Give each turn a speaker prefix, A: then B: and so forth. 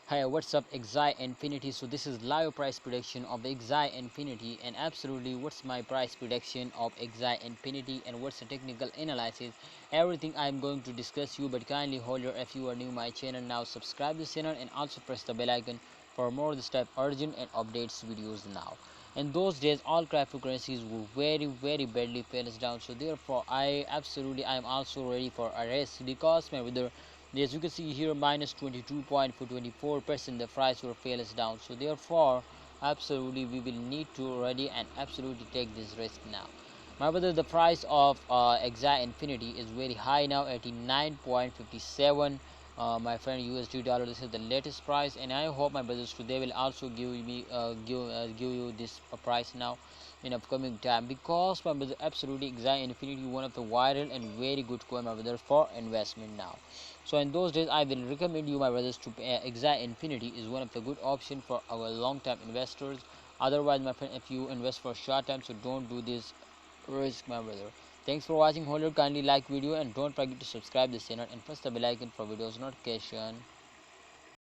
A: Hi, what's up, AXS Infinity? So this is live price prediction of the AXS Infinity, and absolutely what's my price prediction of AXS Infinity and what's the technical analysis, everything I'm going to discuss you. But kindly hold your, if you are new my channel, now subscribe this channel and also press the bell icon for more this type urgent and updates videos now. In those days all cryptocurrencies were very badly fell down, so therefore I am also ready for a race, because my brother, as you can see here, minus 22.424% the price will fail us down. So therefore absolutely we will need to ready and absolutely take this risk now. My brother, the price of AXS Infinity is very high now, 89.57, my friend, USD dollar. This is the latest price, and I hope my brothers today will also give me give you this price now in upcoming time, because my brother absolutely AXS Infinity one of the viral and very good coin, my brother, for investment now. So in those days I will recommend you, my brothers, to AXS Infinity is one of the good option for our long term investors. Otherwise, my friend, if you invest for short time, so don't do this risk, my brother. Thanks for watching. Hold kindly like video and don't forget to subscribe this channel and press the bell icon for videos notification.